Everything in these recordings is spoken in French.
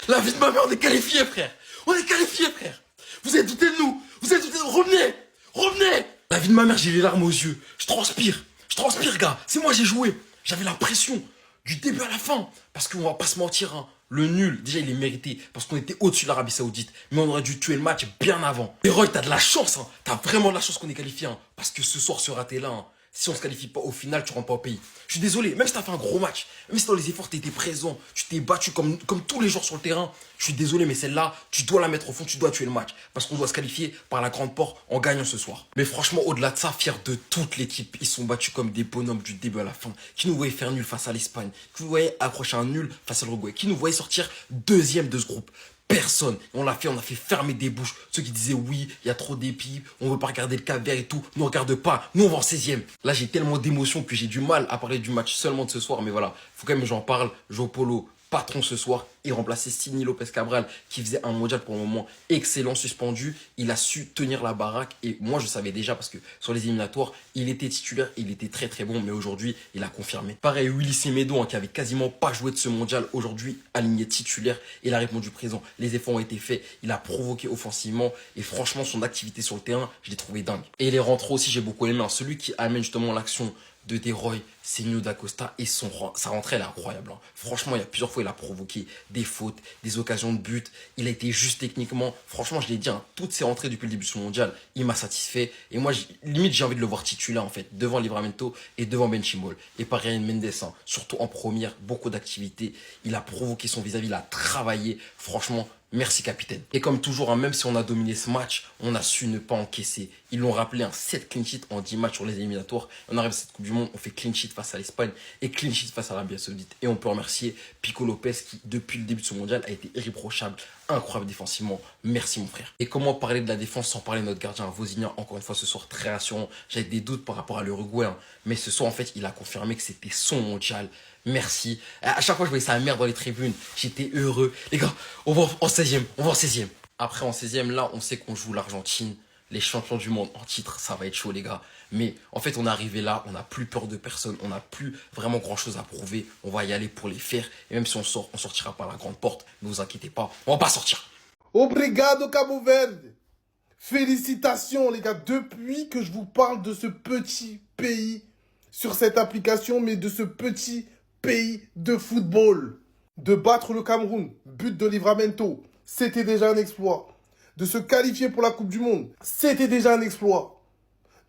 La vie de ma mère, on est qualifiés, frère. On est qualifiés, frère. Vous êtes douté de nous. Vous êtes douté de nous. Revenez. Revenez. La vie de ma mère, j'ai les larmes aux yeux. Je transpire. Je transpire, gars. C'est moi, j'ai joué. J'avais la pression du début à la fin. Parce qu'on va pas se mentir, hein. Le nul, déjà, il est mérité. Parce qu'on était au-dessus de l'Arabie Saoudite. Mais on aurait dû tuer le match bien avant. Et Roy, t'as de la chance, hein. T'as vraiment de la chance qu'on est qualifié, hein. Parce que ce soir, ce raté-là, hein, si on se qualifie pas au final, tu rentres pas au pays. Je suis désolé, même si t'as fait un gros match, même si dans les efforts t'étais présent, tu t'es battu comme tous les joueurs sur le terrain, je suis désolé, mais celle-là, tu dois la mettre au fond, tu dois tuer le match. Parce qu'on doit se qualifier par la grande porte en gagnant ce soir. Mais franchement, au-delà de ça, fier de toute l'équipe, ils sont battus comme des bonhommes du début à la fin. Qui nous voyaient faire nul face à l'Espagne, qui nous voyaient accrocher un nul face à l'Uruguay, qui nous voyaient sortir deuxième de ce groupe. Personne. On l'a fait, on a fait fermer des bouches. Ceux qui disaient oui, il y a trop d'épis, on veut pas regarder le Cap-Vert et tout. Nous, on regarde pas. Nous, on va en 16e. Là, j'ai tellement d'émotions que j'ai du mal à parler du match seulement de ce soir. Mais voilà, faut quand même que j'en parle. Jo Polo, patron ce soir. Il remplaçait Sidney Lopez Cabral qui faisait un mondial pour le moment excellent, suspendu. Il a su tenir la baraque et moi je savais déjà parce que sur les éliminatoires, il était titulaire, il était très très bon, mais aujourd'hui il a confirmé. Pareil, Willy Semedo hein, qui avait quasiment pas joué de ce mondial, aujourd'hui aligné titulaire, il a répondu présent. Les efforts ont été faits, il a provoqué offensivement et franchement son activité sur le terrain, je l'ai trouvé dingue. Et les rentrées aussi, j'ai beaucoup aimé. Hein. Celui qui amène justement l'action de De Roy, c'est Nuno da Costa et sa rentrée elle est incroyable. Hein. Franchement, il y a plusieurs fois il a provoqué des fautes, des occasions de but. Il a été juste techniquement. Franchement, je l'ai dit, hein, toutes ses rentrées depuis le début de ce mondial, il m'a satisfait. Et moi, limite, j'ai envie de le voir titulaire en fait, devant Livramento et devant Benchimol. Et par Ryan Mendes, hein, surtout en première, beaucoup d'activité. Il a provoqué son vis-à-vis, il a travaillé. Franchement, merci capitaine. Et comme toujours, hein, même si on a dominé ce match, on a su ne pas encaisser. Ils l'ont rappelé, un 7 clean sheet en 10 matchs sur les éliminatoires. On arrive à cette Coupe du Monde, on fait clean sheet face à l'Espagne et clean sheet face à l'Arabie Saoudite. Et on peut remercier Pico Lopez qui, depuis le début de ce mondial, a été irréprochable, incroyable défensivement. Merci mon frère. Et comment parler de la défense sans parler de notre gardien Vozinha, encore une fois ce soir très rassurant. J'avais des doutes par rapport à l'Uruguay, hein, mais ce soir en fait il a confirmé que c'était son mondial. Merci. À chaque fois je voyais sa mère dans les tribunes, j'étais heureux. Les gars, on va en 16e, on va en 16e. Après en 16e là, on sait qu'on joue l'Argentine. Les champions du monde en titre, ça va être chaud les gars. Mais en fait on est arrivé là, on n'a plus peur de personne, on n'a plus vraiment grand chose à prouver. On va y aller pour les faire. Et même si on sort, on sortira par la grande porte. Ne vous inquiétez pas, on va pas sortir. Obrigado Cabo Verde. Félicitations les gars, depuis que je vous parle de ce petit pays sur cette application, mais de ce petit pays de football. De battre le Cameroun, but de Livramento, c'était déjà un exploit. De se qualifier pour la Coupe du Monde, c'était déjà un exploit.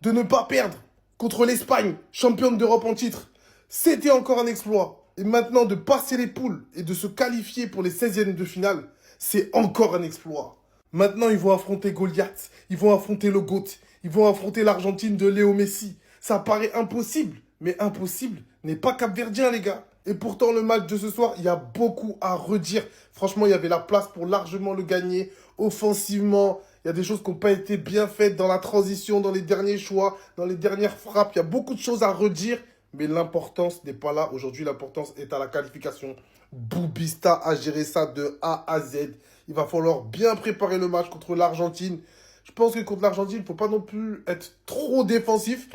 De ne pas perdre contre l'Espagne, championne d'Europe en titre, c'était encore un exploit. Et maintenant de passer les poules et de se qualifier pour les 16e de finale, c'est encore un exploit. Maintenant, ils vont affronter Goliath, ils vont affronter le GOAT, ils vont affronter l'Argentine de Léo Messi. Ça paraît impossible, mais impossible n'est pas capverdien, les gars. Et pourtant, le match de ce soir, il y a beaucoup à redire. Franchement, il y avait la place pour largement le gagner. Offensivement, il y a des choses qui n'ont pas été bien faites dans la transition, dans les derniers choix, dans les dernières frappes. Il y a beaucoup de choses à redire, mais l'importance n'est pas là. Aujourd'hui, l'importance est à la qualification. Boubista a géré ça de A à Z. Il va falloir bien préparer le match contre l'Argentine. Je pense que contre l'Argentine, il ne faut pas non plus être trop défensif,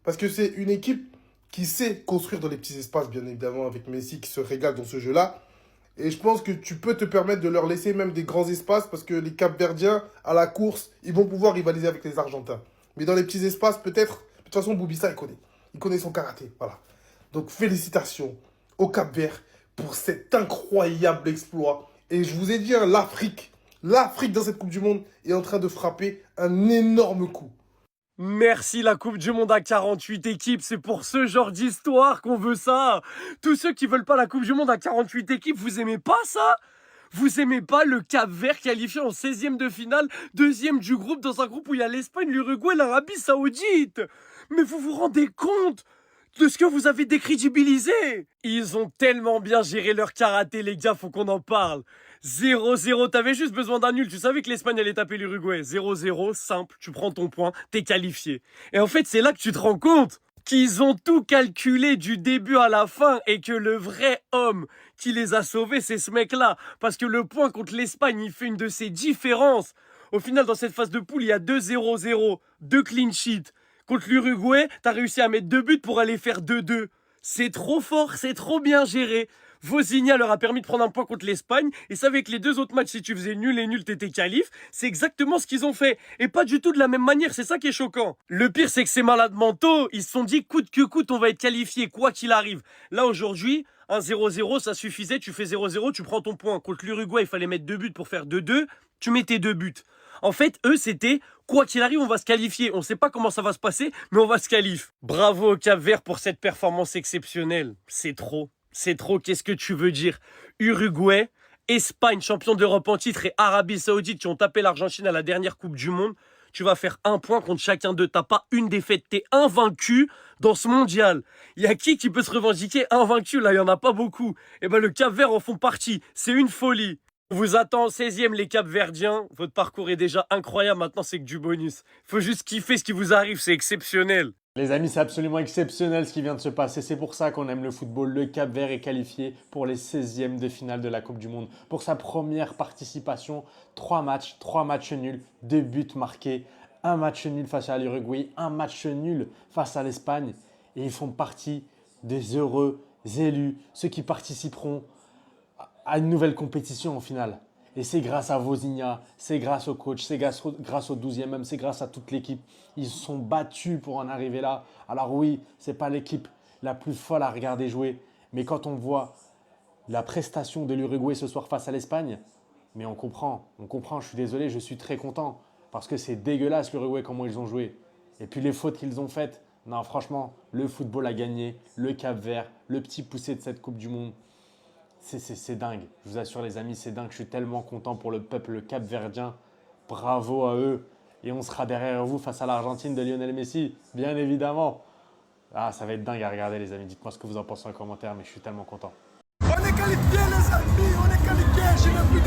parce que c'est une équipe qui sait construire dans les petits espaces, bien évidemment, avec Messi qui se régale dans ce jeu-là. Et je pense que tu peux te permettre de leur laisser même des grands espaces, parce que les Capverdiens, à la course, ils vont pouvoir rivaliser avec les Argentins. Mais dans les petits espaces, peut-être, de toute façon, Boubissa, il connaît. Il connaît son karaté, voilà. Donc, félicitations au Cap-Vert pour cet incroyable exploit. Et je vous ai dit, hein, l'Afrique dans cette Coupe du Monde est en train de frapper un énorme coup. Merci la Coupe du Monde à 48 équipes, c'est pour ce genre d'histoire qu'on veut ça. Tous ceux qui veulent pas la Coupe du Monde à 48 équipes, vous aimez pas ça? Vous aimez pas le Cap-Vert qualifié en 16e de finale, deuxième du groupe dans un groupe où il y a l'Espagne, l'Uruguay, l'Arabie Saoudite? Mais vous vous rendez compte de ce que vous avez décrédibilisé? Ils ont tellement bien géré leur karaté, les gars, faut qu'on en parle. 0-0, t'avais juste besoin d'un nul, tu savais que l'Espagne allait taper l'Uruguay. 0-0, simple, tu prends ton point, t'es qualifié. Et en fait, c'est là que tu te rends compte qu'ils ont tout calculé du début à la fin et que le vrai homme qui les a sauvés, c'est ce mec-là. Parce que le point contre l'Espagne, il fait une de ses différences. Au final, dans cette phase de poule, il y a 2-0-0, 2 clean sheets. Contre l'Uruguay, t'as réussi à mettre 2 buts pour aller faire 2-2. C'est trop fort, c'est trop bien géré. Vozinha leur a permis de prendre un point contre l'Espagne. Et ça, avec les 2 autres matchs, si tu faisais nul et nul, t'étais qualif. C'est exactement ce qu'ils ont fait. Et pas du tout de la même manière, c'est ça qui est choquant. Le pire, c'est que ces malades mentaux, ils se sont dit coûte que coûte, on va être qualifié, quoi qu'il arrive. Là, aujourd'hui, un 0-0, ça suffisait, tu fais 0-0, tu prends ton point. Contre l'Uruguay, il fallait mettre 2 buts pour faire 2-2, tu mets tes 2 buts. En fait, eux, c'était quoi qu'il arrive, on va se qualifier. On ne sait pas comment ça va se passer, mais on va se qualifier. Bravo au Cap-Vert pour cette performance exceptionnelle. C'est trop. C'est trop, qu'est-ce que tu veux dire? Uruguay, Espagne, champion d'Europe en titre, et Arabie Saoudite qui ont tapé l'Argentine à la dernière Coupe du Monde. Tu vas faire 1 point contre chacun d'eux. T'as pas une défaite, t'es invaincu dans ce mondial. Il y a qui peut se revendiquer invaincu? Là, il y en a pas beaucoup. Et ben le Cap-Vert en font partie. C'est une folie. On vous attend en 16e, les Cap-Verdiens. Votre parcours est déjà incroyable. Maintenant, c'est que du bonus. Faut juste kiffer ce qui vous arrive. C'est exceptionnel. Les amis, c'est absolument exceptionnel ce qui vient de se passer. C'est pour ça qu'on aime le football. Le Cap-Vert est qualifié pour les 16e de finale de la Coupe du Monde. Pour sa première participation, 3 matchs nuls, 2 buts marqués, 1 match nul face à l'Uruguay, 1 match nul face à l'Espagne. Et ils font partie des heureux élus, ceux qui participeront à une nouvelle compétition en finale. Et c'est grâce à Vozinha, c'est grâce au coach, c'est grâce au 12e homme, c'est grâce à toute l'équipe. Ils se sont battus pour en arriver là. Alors oui, ce n'est pas l'équipe la plus folle à regarder jouer. Mais quand on voit la prestation de l'Uruguay ce soir face à l'Espagne, mais on comprend, je suis désolé, je suis très content. Parce que c'est dégueulasse l'Uruguay comment ils ont joué. Et puis les fautes qu'ils ont faites, non franchement, le football a gagné, le Cap-Vert, le petit poussé de cette Coupe du Monde. C'est dingue, je vous assure les amis, c'est dingue. Je suis tellement content pour le peuple cap-verdien. Bravo à eux. Et on sera derrière vous face à l'Argentine de Lionel Messi, bien évidemment. Ah, ça va être dingue à regarder les amis. Dites-moi ce que vous en pensez en commentaire, mais je suis tellement content. On est qualifié les amis, on est qualifié, je ne peux